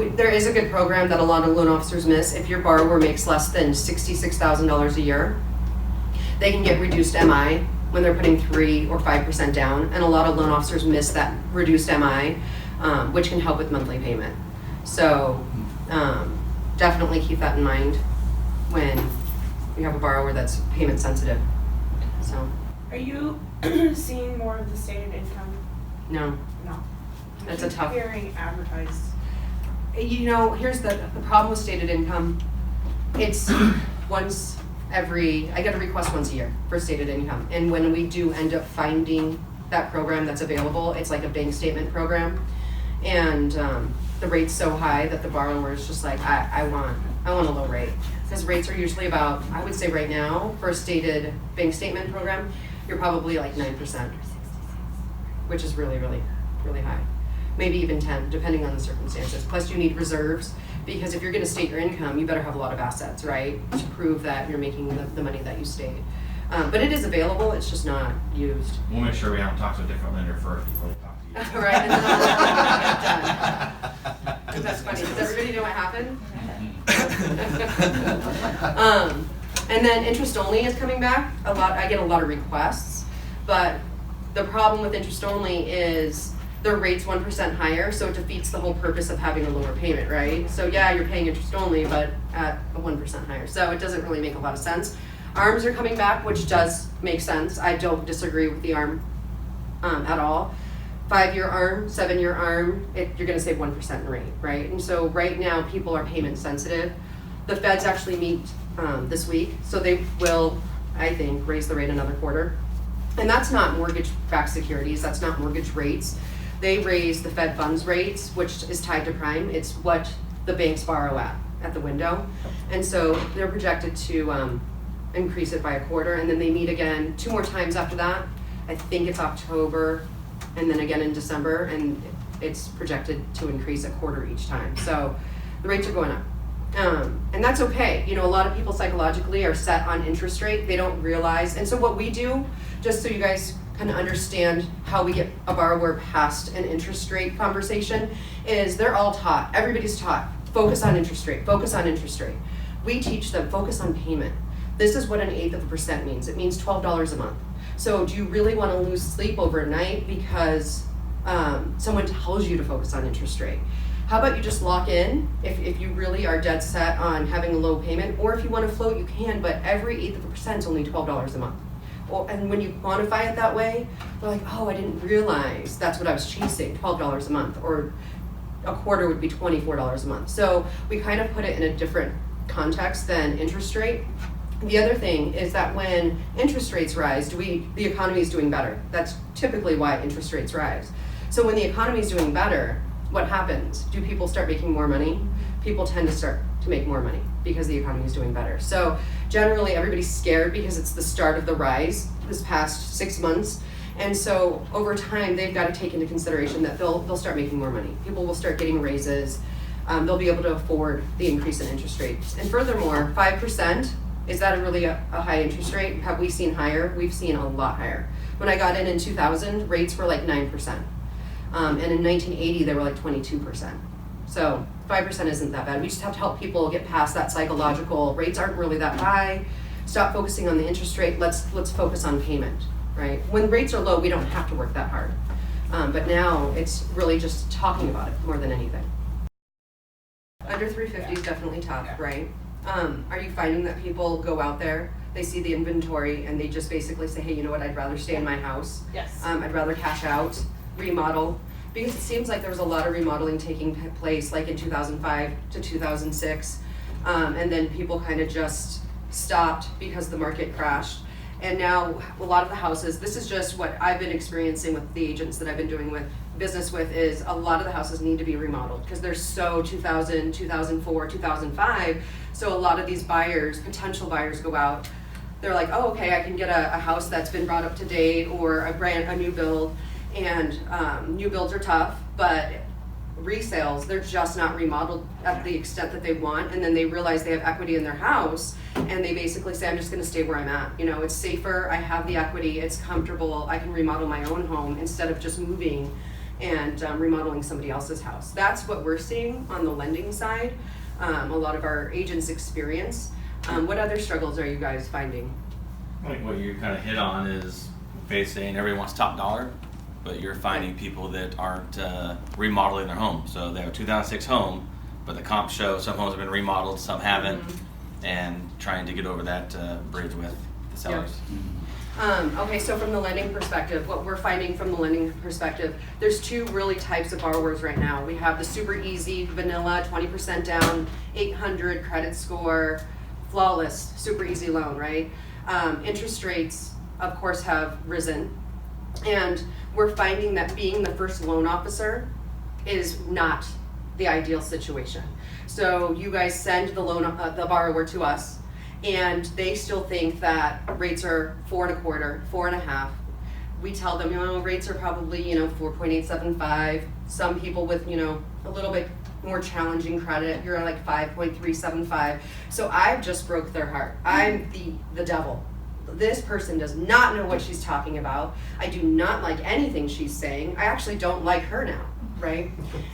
there is a good program that a lot of loan officers miss. If your borrower makes less than $66,000 a year, they can get reduced MI when they're putting 3 or 5% down, and a lot of loan officers miss that reduced MI, which can help with monthly payment. So definitely keep that in mind when you have a borrower that's payment sensitive. So Are you seeing more of the stated income? no. No. That's a tough. Hearing advertised. You know, here's the problem with stated income. It's I get a request once a year for stated income. And when we do end up finding that program that's available, it's like a bank statement program. And the rate's so high that the borrower is just like, I want a low rate. Because rates are usually about, I would say right now, for a stated bank statement program, you're probably like 9%, which is really, really, really high. Maybe even 10, depending on the circumstances. Plus you need reserves, because if you're gonna state your income, you better have a lot of assets, right? To prove that you're making the money that you state. But it is available, it's just not used. We'll make sure we haven't talked to a different lender first before we talk to you. Right, and then I'll get done. That's funny, does everybody know what happened? And then interest only is coming back a lot. I get a lot of requests, but the problem with interest only is the rate's 1% higher, so it defeats the whole purpose of having a lower payment, right? So yeah, you're paying interest only, but at a 1% higher. So it doesn't really make a lot of sense. ARMs are coming back, which does make sense. I don't disagree with the ARM at all. 5-year ARM, 7-year ARM, you're gonna save 1% in rate, right? And so right now, people are payment sensitive. The feds actually meet this week, so they will, I think, raise the rate another quarter. And that's not mortgage-backed securities, that's not mortgage rates. They raise the Fed funds rates, which is tied to prime. It's what the banks borrow at the window. And so they're projected to increase it by a quarter, and then they meet again 2 more times after that. I think it's October, and then again in December, and it's projected to increase a quarter each time. So the rates are going up. And that's okay. You know, a lot of people psychologically are set on interest rate. They don't realize. And so what we do, just so you guys kind of understand how we get a borrower past an interest rate conversation, is they're all taught, everybody's taught, focus on interest rate, focus on interest rate. We teach them, focus on payment. This is what 1/8% means. It means $12 a month. So do you really want to lose sleep overnight because someone tells you to focus on interest rate? How about you just lock in if you really are dead set on having a low payment, or if you want to float, you can, but every 1/8% is only $12 a month. Well, and when you quantify it that way, they're like, oh, I didn't realize that's what I was chasing, $12 a month, or a quarter would be $24 a month. So we kind of put it in a different context than interest rate. The other thing is that when interest rates rise, the economy is doing better. That's typically why interest rates rise. So when the economy is doing better, what happens? Do people start making more money? People tend to start to make more money because the economy is doing better. So generally everybody's scared because it's the start of the rise this past 6 months. And so over time, they've got to take into consideration that they'll start making more money. People will start getting raises. They'll be able to afford the increase in interest rates. And furthermore, 5%, is that really a high interest rate? Have we seen higher? We've seen a lot higher. When I got in 2000, rates were like 9%. And in 1980, they were like 22%. So 5% isn't that bad. We just have to help people get past that psychological, rates aren't really that high. Stop focusing on the interest rate. Let's focus on payment, right? When rates are low, we don't have to work that hard. But now it's really just talking about it more than anything. Under 350 is definitely tough, right? Are you finding that people go out there, they see the inventory, and they just basically say, hey, you know what, I'd rather stay in my house. Yes. I'd rather cash out, remodel, because it seems like there was a lot of remodeling taking place like in 2005 to 2006, and then people kind of just stopped because the market crashed. And now a lot of the houses, this is just what I've been experiencing with the agents that I've been doing business with, is a lot of the houses need to be remodeled because they're so 2000, 2004, 2005. So a lot of these buyers, potential buyers, go out. They're like, oh, okay, I can get a house that's been brought up to date, or a new build. And new builds are tough, but resales, they're just not remodeled at the extent that they want. And then they realize they have equity in their house, and they basically say, I'm just going to stay where I'm at. You know, it's safer, I have the equity, it's comfortable, I can remodel my own home instead of just moving and remodeling somebody else's house. That's what we're seeing on the lending side. A lot of our agents experience. What other struggles are you guys finding? I think what you kind of hit on is basically saying everybody wants top dollar, but you're finding people that aren't remodeling their home. So they have a 2006 home, but the comps show some homes have been remodeled, some haven't, and trying to get over that bridge with the sellers. Okay, so from the lending perspective, what we're finding from the lending perspective, there's two really types of borrowers right now. We have the super easy, vanilla, 20% down, 800 credit score, flawless, super easy loan, right? Interest rates, of course, have risen. And we're finding that being the first loan officer is not the ideal situation. So you guys send the the borrower to us, and they still think that rates are 4.25, 4.5. We tell them, rates are probably, 4.875. Some people with, a little bit more challenging credit, you're like 5.375. So I've just broke their heart. I'm the devil. This person does not know what she's talking about. I do not like anything she's saying. I actually don't like her now, right?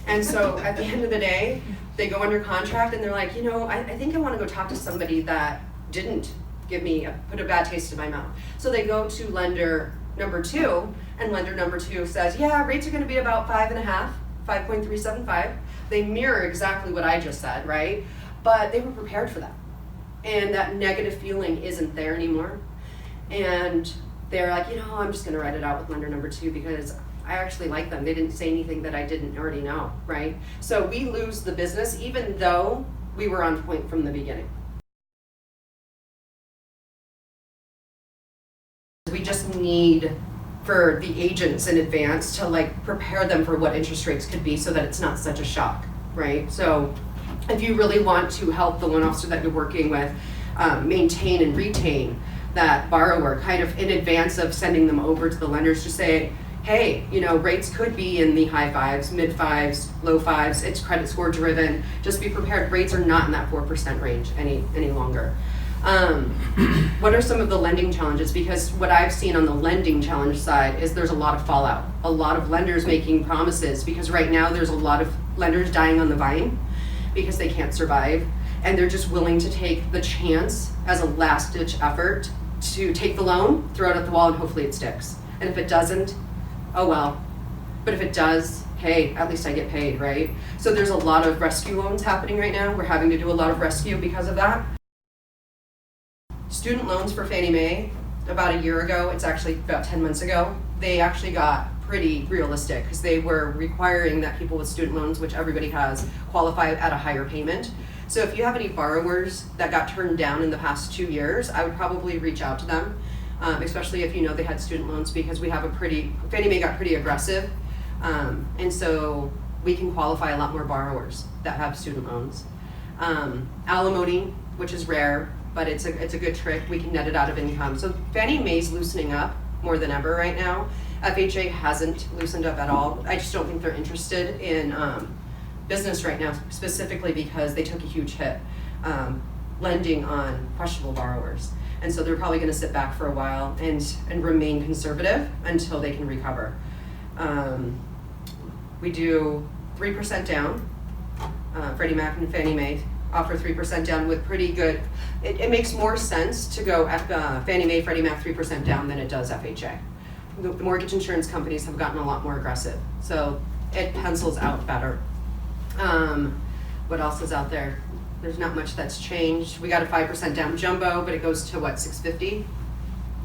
And so at the end of the day, they go under contract and they're like, I think I want to go talk to somebody that didn't put a bad taste in my mouth. So they go to lender number 2, and lender number 2 says, yeah, rates are going to be about 5.5, 5.375. They mirror exactly what I just said, right? But they were prepared for that. And that negative feeling isn't there anymore. And they're like, I'm just going to write it out with lender number 2 because I actually like them. They didn't say anything that I didn't already know, right? So we lose the business even though we were on point from the beginning. We just need for the agents in advance to prepare them for what interest rates could be so that it's not such a shock, right? So if you really want to help the loan officer that you're working with maintain and retain that borrower kind of in advance of sending them over to the lenders, just say, hey, rates could be in the high 5s, mid 5s, low 5s. It's credit score driven. Just be prepared. Rates are not in that 4% range any longer. What are some of the lending challenges? Because what I've seen on the lending challenge side is there's a lot of fallout. A lot of lenders making promises because right now there's a lot of lenders dying on the vine because they can't survive. And they're just willing to take the chance as a last ditch effort to take the loan, throw it at the wall, and hopefully it sticks. And if it doesn't, oh well. But if it does, hey, at least I get paid, right? So there's a lot of rescue loans happening right now. We're having to do a lot of rescue because of that. Student loans for Fannie Mae, about a year ago, it's actually about 10 months ago, they actually got pretty realistic because they were requiring that people with student loans, which everybody has, qualify at a higher payment. So if you have any borrowers that got turned down in the past 2 years, I would probably reach out to them, especially if they had student loans, because we have Fannie Mae got pretty aggressive, and so we can qualify a lot more borrowers that have student loans. Alimony, which is rare, but it's a good trick. We can net it out of income. So Fannie Mae's loosening up more than ever right now. FHA hasn't loosened up at all. I just don't think they're interested in business right now, specifically because they took a huge hit lending on questionable borrowers. And so they're probably going to sit back for a while and remain conservative until they can recover. We do 3% down. Freddie Mac and Fannie Mae offer 3% down with pretty good. It makes more sense to go Fannie Mae, Freddie Mac 3% down than it does FHA. The mortgage insurance companies have gotten a lot more aggressive, so it pencils out better. What else is out there? There's not much that's changed. We got a 5% down jumbo, but it goes to what, 650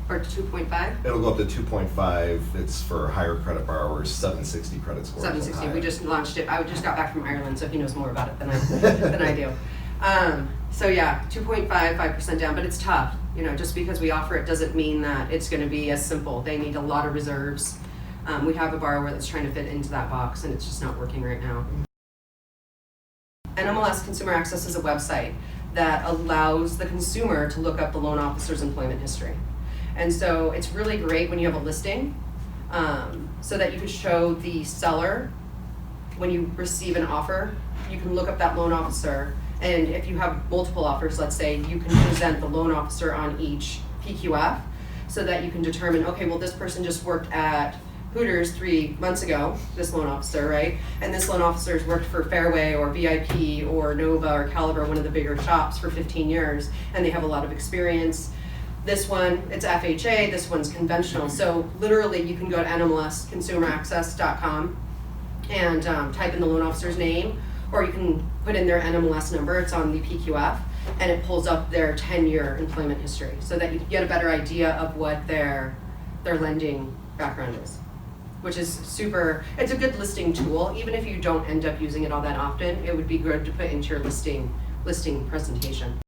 or 2.5? It'll go up to 2.5. It's for higher credit borrowers, 760 credit scores. 760. We just launched it. I just got back from Ireland, so he knows more about it than I do. So yeah, 2.5, 5% down, but it's tough. Just because we offer it doesn't mean that it's going to be as simple. They need a lot of reserves. We have a borrower that's trying to fit into that box, and it's just not working right now. NMLS Consumer Access is a website that allows the consumer to look up the loan officer's employment history. And so it's really great when you have a listing, so that you can show the seller when you receive an offer, you can look up that loan officer, and if you have multiple offers, let's say, you can present the loan officer on each PQF so that you can determine, okay, well, this person just worked at Hooters 3 months ago, this loan officer, right? And this loan officer's worked for Fairway or VIP or Nova or Caliber, one of the bigger shops, for 15 years, and they have a lot of experience. This one, it's FHA, this one's conventional. So literally you can go to NMLS, consumeraccess.com, and type in the loan officer's name, or you can put in their NMLS number, it's on the PQF, and it pulls up their 10-year employment history so that you can get a better idea of what their lending background is, which is super, it's a good listing tool. Even if you don't end up using it all that often, it would be good to put into your listing presentation.